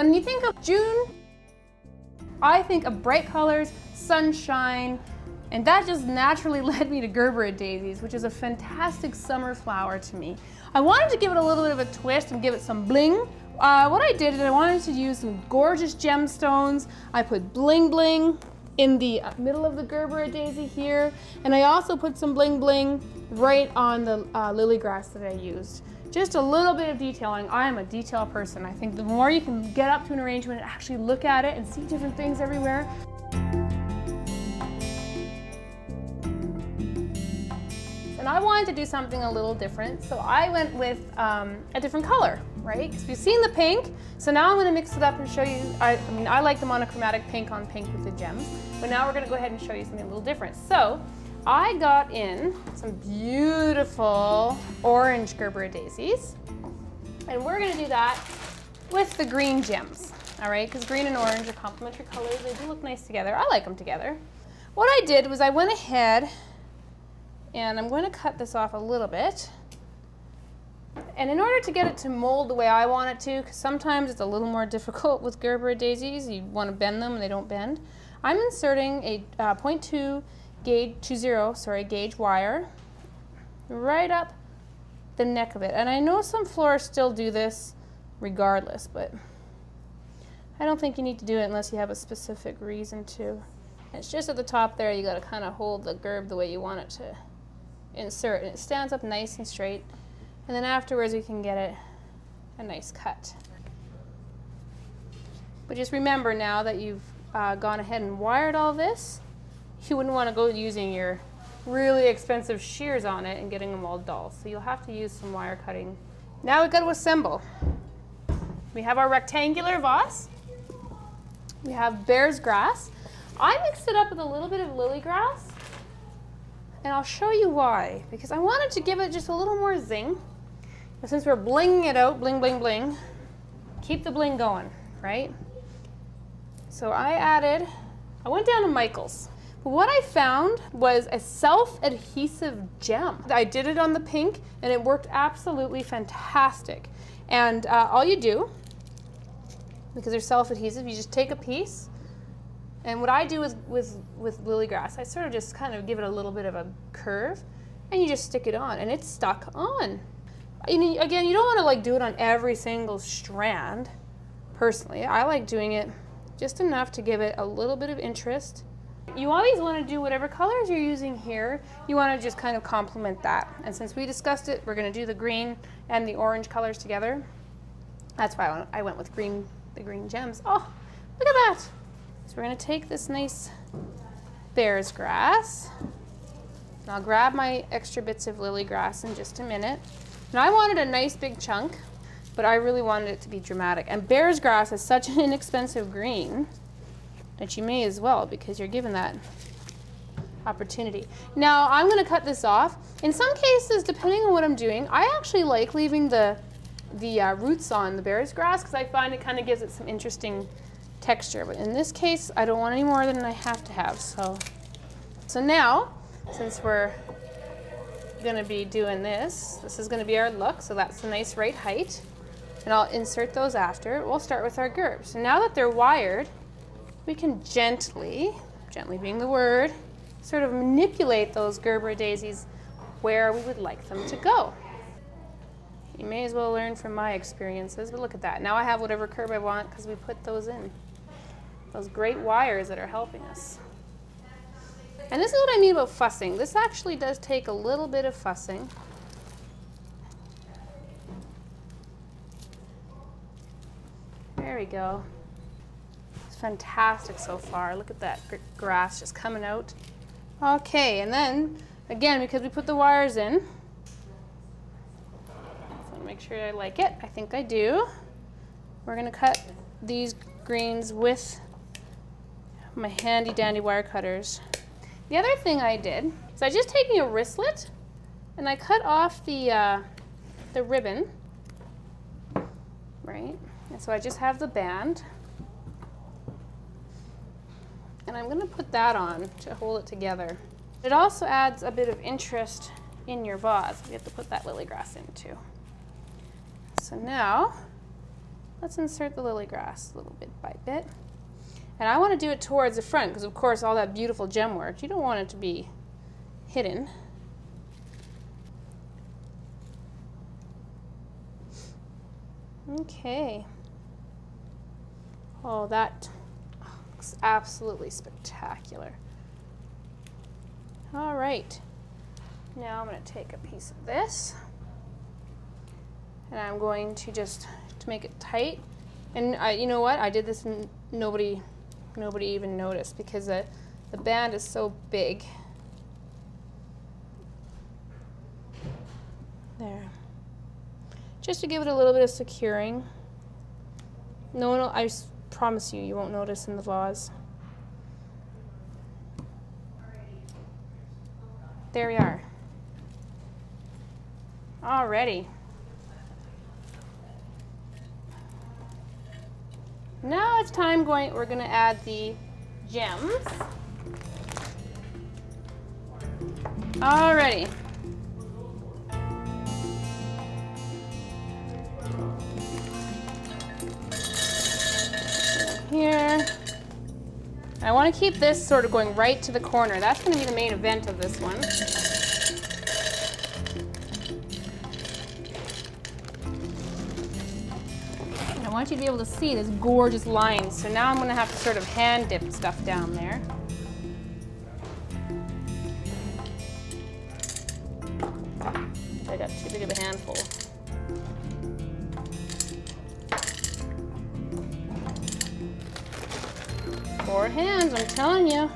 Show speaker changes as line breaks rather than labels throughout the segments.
When you think of June, I think of bright colors, sunshine, and that just naturally led me to Gerbera daisies, which is a fantastic summer flower to me. I wanted to give it a little bit of a twist and give it some bling. What I did is I wanted to use some gorgeous gemstones. I put bling bling in the middle of the Gerbera daisy here, and I also put some bling bling right on the lily grass that I used. Just a little bit of detailing. I am a detail person. I think the more you can get up to an arrangement and actually look at it and see different things everywhere. And I wanted to do something a little different, so I went with a different color, right? Because you've seen the pink, so now I'm going to mix it up and show you. I mean, I like the monochromatic pink on pink with the gems, but now we're going to go ahead and show you something a little different. So I got in some beautiful orange Gerbera daisies, and we're going to do that with the green gems, all right? Because green and orange are complementary colors. They do look nice together. I like them together. What I did was I went ahead and I'm going to cut this off a little bit. And in order to get it to mold the way I want it to, because sometimes it's a little more difficult with Gerbera daisies, you want to bend them and they don't bend, I'm inserting a 0.2 gauge wire right up the neck of it. And I know some florists still do this regardless, but I don't think you need to do it unless you have a specific reason to. It's just at the top there, you got to kind of hold the gerb the way you want it to insert, and it stands up nice and straight, and then afterwards we can get it a nice cut. But just remember, now that you've gone ahead and wired all this, you wouldn't want to go using your really expensive shears on it and getting them all dull, so you'll have to use some wire cutting. Now we've got to assemble. We have our rectangular vase, we have bear's grass. I mixed it up with a little bit of lily grass, and I'll show you why. Because I wanted to give it just a little more zing. But since we're blinging it out, bling, bling, bling, keep the bling going, right? So I went down to Michael's. But what I found was a self-adhesive gem. I did it on the pink, and it worked absolutely fantastic. And all you do, because they're self-adhesive, you just take a piece. And what I do is with lily grass, I sort of just kind of give it a little bit of a curve, and you just stick it on, and it's stuck on. Again, you don't want to like do it on every single strand. Personally, I like doing it just enough to give it a little bit of interest. You always want to do whatever colors you're using here, you want to just kind of complement that. And since we discussed it, we're going to do the green and the orange colors together. That's why I went with the green gems. Oh, look at that. So we're going to take this nice bear's grass, and I'll grab my extra bits of lily grass in just a minute. Now I wanted a nice big chunk, but I really wanted it to be dramatic. And bear's grass is such an inexpensive green that you may as well, because you're given that opportunity. Now I'm going to cut this off. In some cases, depending on what I'm doing, I actually like leaving the roots on the bear's grass, because I find it kind of gives it some interesting texture, but in this case I don't want any more than I have to have. So now, since we're going to be doing this is going to be our look, so that's a nice right height, and I'll insert those after. We'll start with our gerbs. So now that they're wired, we can gently being the word, sort of manipulate those Gerbera daisies where we would like them to go. You may as well learn from my experiences, but look at that. Now I have whatever curve I want because we put those in. Those great wires that are helping us. And this is what I mean about fussing. This actually does take a little bit of fussing. There we go. It's fantastic so far. Look at that grass just coming out. Okay, and then, again, because we put the wires in, so make sure I like it. I think I do. We're going to cut these greens with my handy dandy wire cutters. The other thing I did is I just taking a wristlet and I cut off the ribbon, right? And so I just have the band, and I'm going to put that on to hold it together. It also adds a bit of interest in your vase. You have to put that lily grass in too. So now let's insert the lily grass little bit by bit. And I want to do it towards the front because, of course, all that beautiful gem work, you don't want it to be hidden. Okay. Oh, that looks absolutely spectacular. All right. Now I'm going to take a piece of this, and I'm going to just to make it tight. And you know what? I did this and nobody even noticed because the band is so big. There. Just to give it a little bit of securing. No one will, I promise you, you won't notice in the vase. There we are. Alrighty. Now it's time we're going to add the gems. Alrighty. Here. I want to keep this sort of going right to the corner. That's going to be the main event of this one. And I want you to be able to see this gorgeous line. So now I'm going to have to sort of hand dip stuff down there. I got too big of a handful. Four hands, I'm telling you.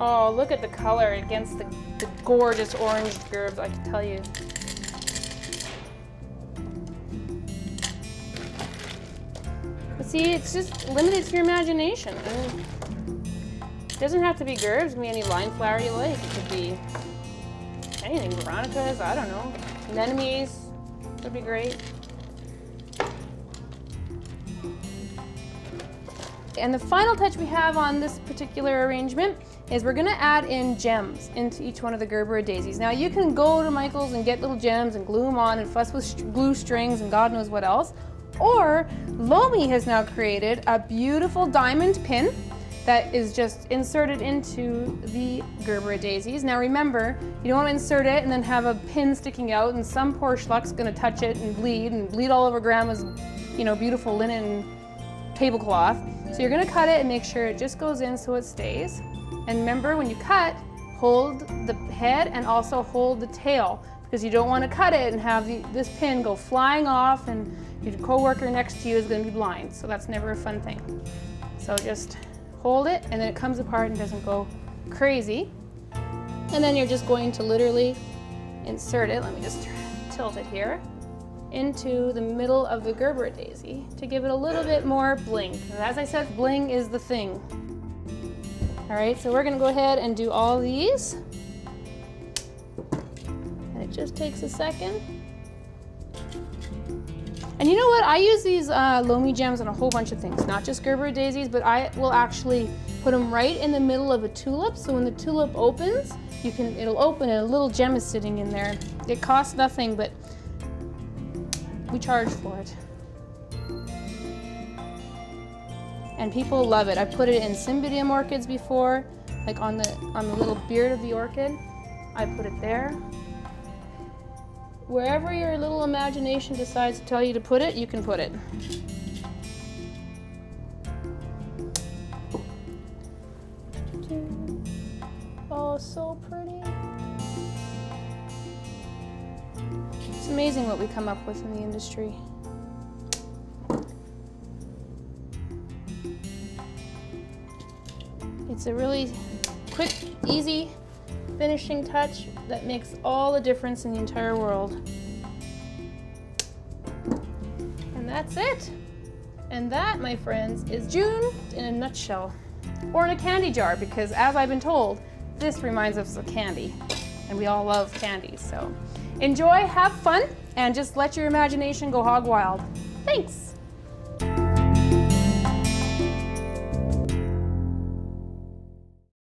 Oh, look at the color against the gorgeous orange gerbs, I can tell you. But see, it's just limited to your imagination. I mean, it doesn't have to be gerbs, it can be any line flower you like. It could be anything, veronicas, I don't know. Anemones would be great. And the final touch we have on this particular arrangement is we're going to add in gems into each one of the Gerbera daisies. Now you can go to Michael's and get little gems and glue them on and fuss with glue strings and God knows what else. Or Lomi has now created a beautiful diamond pin that is just inserted into the Gerbera daisies. Now remember, you don't want to insert it and then have a pin sticking out and some poor schluck's going to touch it and bleed all over Grandma's, you know, beautiful linen tablecloth. So you're going to cut it and make sure it just goes in so it stays. And remember, when you cut, hold the head and also hold the tail because you don't want to cut it and have this pin go flying off and your co-worker next to you is going to be blind. So that's never a fun thing. So just hold it and then it comes apart and doesn't go crazy. And then you're just going to literally insert it. Let me just tilt it here. Into the middle of the Gerbera daisy to give it a little bit more bling. As I said, bling is the thing. All right, so we're gonna go ahead and do all these. And it just takes a second. And you know what? I use these Lomi gems on a whole bunch of things, not just Gerbera daisies, but I will actually put them right in the middle of a tulip. So when the tulip opens, it'll open and a little gem is sitting in there. It costs nothing, but we charge for it. And people love it. I put it in Cymbidium orchids before, like on the little beard of the orchid. I put it there. Wherever your little imagination decides to tell you to put it, you can put it. Oh, so pretty. It's amazing what we come up with in the industry. It's a really quick, easy finishing touch that makes all the difference in the entire world. And that's it. And that, my friends, is June in a nutshell. Or in a candy jar, because as I've been told, this reminds us of candy. And we all love candy, so enjoy, have fun, and just let your imagination go hog wild. Thanks.